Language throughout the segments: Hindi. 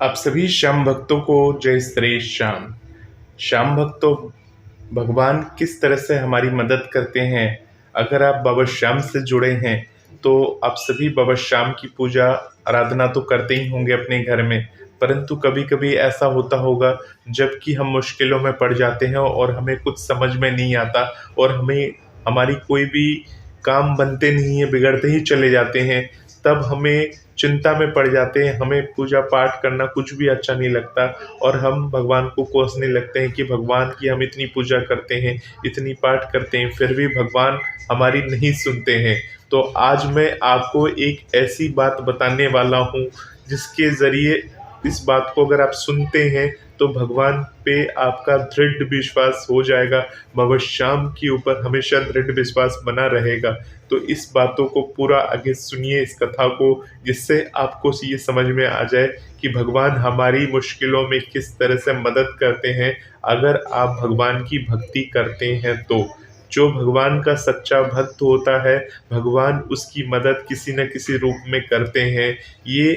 आप सभी श्याम भक्तों को जय श्री श्याम। श्याम भक्तों, भगवान किस तरह से हमारी मदद करते हैं। अगर आप बाबा श्याम से जुड़े हैं तो आप सभी बाबा श्याम की पूजा आराधना तो करते ही होंगे अपने घर में, परंतु कभी कभी ऐसा होता होगा जबकि हम मुश्किलों में पड़ जाते हैं और हमें कुछ समझ में नहीं आता और हमारी कोई भी काम बनते नहीं है, बिगड़ते ही चले जाते हैं। तब हमें चिंता में पड़ जाते हैं, हमें पूजा पाठ करना कुछ भी अच्छा नहीं लगता और हम भगवान को कोसने लगते हैं कि भगवान की हम इतनी पूजा करते हैं, इतनी पाठ करते हैं, फिर भी भगवान हमारी नहीं सुनते हैं। तो आज मैं आपको एक ऐसी बात बताने वाला हूँ जिसके ज़रिए इस बात को अगर आप सुनते हैं तो भगवान पे आपका दृढ़ विश्वास हो जाएगा, बाबा श्याम के ऊपर हमेशा दृढ़ विश्वास बना रहेगा। तो इस बातों को पूरा आगे सुनिए, इस कथा को, जिससे आपको ये समझ में आ जाए कि भगवान हमारी मुश्किलों में किस तरह से मदद करते हैं अगर आप भगवान की भक्ति करते हैं तो। जो भगवान का सच्चा भक्त होता है, भगवान उसकी मदद किसी न किसी रूप में करते हैं। ये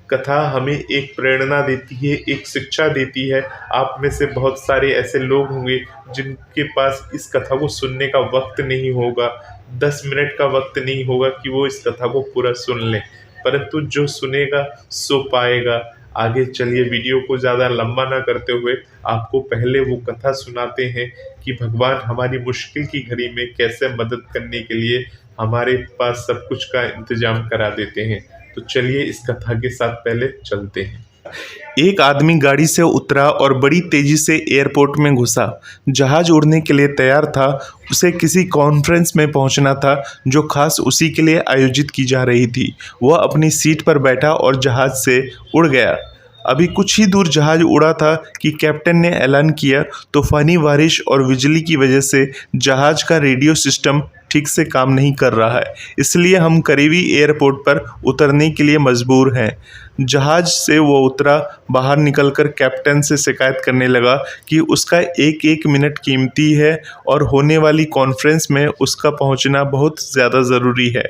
कथा हमें एक प्रेरणा देती है, एक शिक्षा देती है। आप में से बहुत सारे ऐसे लोग होंगे जिनके पास इस कथा को सुनने का वक्त नहीं होगा, 10 मिनट का वक्त नहीं होगा कि वो इस कथा को पूरा सुन लें, परंतु जो सुनेगा सो पाएगा। आगे चलिए, वीडियो को ज़्यादा लंबा ना करते हुए आपको पहले वो कथा सुनाते हैं कि भगवान हमारी मुश्किल की घड़ी में कैसे मदद करने के लिए हमारे पास सब कुछ का इंतजाम करा देते हैं। तो चलिए इस कथा के साथ पहले चलते हैं। एक आदमी गाड़ी से उतरा और बड़ी तेजी से एयरपोर्ट में घुसा। जहाज उड़ने के लिए तैयार था। उसे किसी कॉन्फ्रेंस में पहुंचना था जो खास उसी के लिए आयोजित की जा रही थी। वह अपनी सीट पर बैठा और जहाज से उड़ गया। अभी कुछ ही दूर जहाज उड़ा था कि कैप्टन ने ऐलान किया, तूफानी बारिश और बिजली की वजह से जहाज का रेडियो सिस्टम ठीक से काम नहीं कर रहा है, इसलिए हम करीबी एयरपोर्ट पर उतरने के लिए मजबूर हैं। जहाज से वो उतरा, बाहर निकलकर कैप्टन से शिकायत करने लगा कि उसका एक एक मिनट कीमती है और होने वाली कॉन्फ्रेंस में उसका पहुंचना बहुत ज़्यादा ज़रूरी है।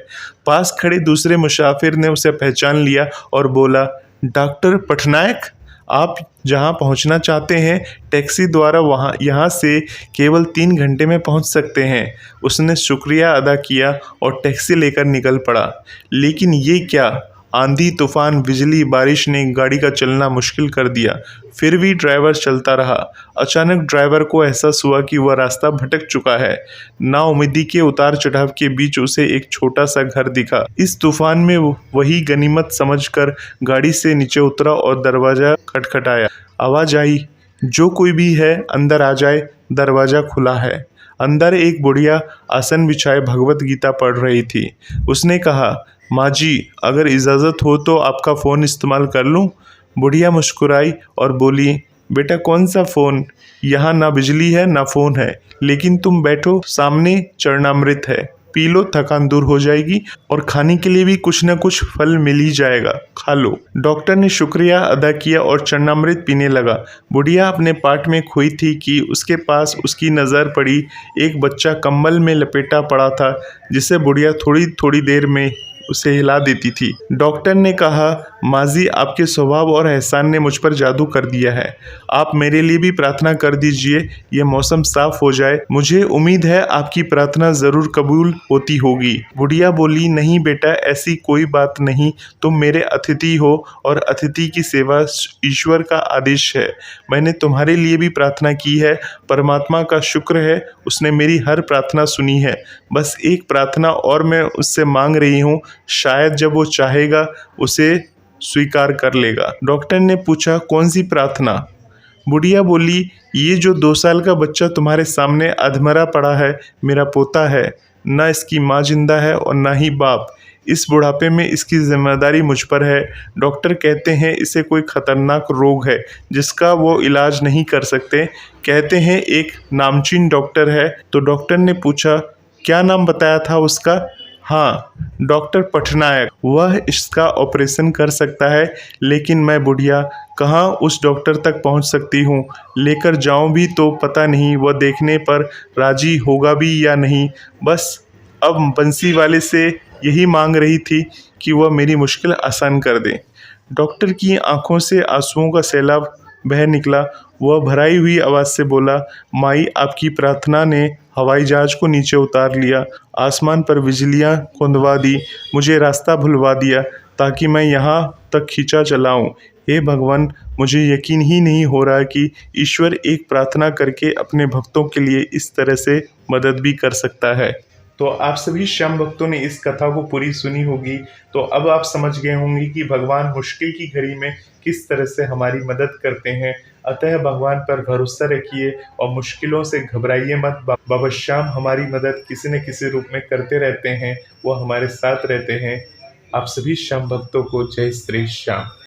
पास खड़े दूसरे मुसाफिर ने उसे पहचान लिया और बोला, डॉक्टर पटनायक, आप जहां पहुंचना चाहते हैं टैक्सी द्वारा यहाँ से केवल 3 घंटे में पहुंच सकते हैं। उसने शुक्रिया अदा किया और टैक्सी लेकर निकल पड़ा। लेकिन ये क्या, आंधी तूफान बिजली बारिश ने गाड़ी का चलना मुश्किल कर दिया। फिर भी ड्राइवर चलता रहा। अचानक ड्राइवर को एहसास हुआ कि वह रास्ता भटक चुका है। नाउम्मीदी के उतार चढ़ाव के बीच उसे एक छोटा सा घर दिखा। इस तूफान में वही गनीमत समझकर गाड़ी से नीचे उतरा और दरवाज़ा खटखटाया। आवाज़ आई, जो कोई भी है अंदर आ जाए, दरवाज़ा खुला है। अंदर एक बुढ़िया आसन बिछाए भगवत गीता पढ़ रही थी। उसने कहा, माँ जी, अगर इजाज़त हो तो आपका फ़ोन इस्तेमाल कर लूँ? बुढ़िया मुस्कुराई और बोली, बेटा कौन सा फ़ोन, यहाँ ना बिजली है ना फ़ोन है, लेकिन तुम बैठो, सामने चरणामृत है, पी लो, थकान दूर हो जाएगी और खाने के लिए भी कुछ न कुछ फल मिल ही जाएगा, खा लो। डॉक्टर ने शुक्रिया अदा किया और चरणामृत पीने लगा। बुढ़िया अपने पाठ में खोई थी कि उसके पास उसकी नज़र पड़ी। एक बच्चा कंबल में लपेटा पड़ा था जिसे बुढ़िया थोड़ी थोड़ी देर में उसे हिला देती थी। डॉक्टर ने कहा, माजी, आपके स्वभाव और एहसान ने मुझ पर जादू कर दिया है। आप मेरे लिए भी प्रार्थना कर दीजिए, यह मौसम साफ हो जाए। मुझे उम्मीद है आपकी प्रार्थना ज़रूर कबूल होती होगी। बुढ़िया बोली, नहीं बेटा, ऐसी कोई बात नहीं। तुम मेरे अतिथि हो और अतिथि की सेवा ईश्वर का आदेश है। मैंने तुम्हारे लिए भी प्रार्थना की है। परमात्मा का शुक्र है, उसने मेरी हर प्रार्थना सुनी है। बस एक प्रार्थना और मैं उससे मांग रही हूँ, शायद जब वो चाहेगा उसे स्वीकार कर लेगा। डॉक्टर ने पूछा, कौन सी प्रार्थना? बुढ़िया बोली, ये जो 2 साल का बच्चा तुम्हारे सामने अधमरा पड़ा है, मेरा पोता है। ना इसकी माँ जिंदा है और ना ही बाप। इस बुढ़ापे में इसकी जिम्मेदारी मुझ पर है। डॉक्टर कहते हैं इसे कोई खतरनाक रोग है जिसका वो इलाज नहीं कर सकते। कहते हैं एक नामचीन डॉक्टर है। तो डॉक्टर ने पूछा, क्या नाम बताया था उसका? हाँ, डॉक्टर पटनायक। वह इसका ऑपरेशन कर सकता है, लेकिन मैं बुढ़िया कहाँ उस डॉक्टर तक पहुँच सकती हूँ। लेकर जाऊँ भी तो पता नहीं वह देखने पर राजी होगा भी या नहीं। बस अब बंसी वाले से यही मांग रही थी कि वह मेरी मुश्किल आसान कर दे। डॉक्टर की आंखों से आंसुओं का सैलाब बह निकला। वह भराई हुई आवाज़ से बोला, माई, आपकी प्रार्थना ने हवाई जहाज को नीचे उतार लिया, आसमान पर बिजलियां खुंदवा दी, मुझे रास्ता भुलवा दिया ताकि मैं यहाँ तक खींचा चला आऊं। हे भगवान, मुझे यकीन ही नहीं हो रहा कि ईश्वर एक प्रार्थना करके अपने भक्तों के लिए इस तरह से मदद भी कर सकता है। तो आप सभी श्याम भक्तों ने इस कथा को पूरी सुनी होगी, तो अब आप समझ गए होंगे कि भगवान मुश्किल की घड़ी में किस तरह से हमारी मदद करते हैं। अतः भगवान पर भरोसा रखिए और मुश्किलों से घबराइए मत। बाबा श्याम हमारी मदद किसी न किसी रूप में करते रहते हैं, वो हमारे साथ रहते हैं। आप सभी श्याम भक्तों को जय श्री श्याम।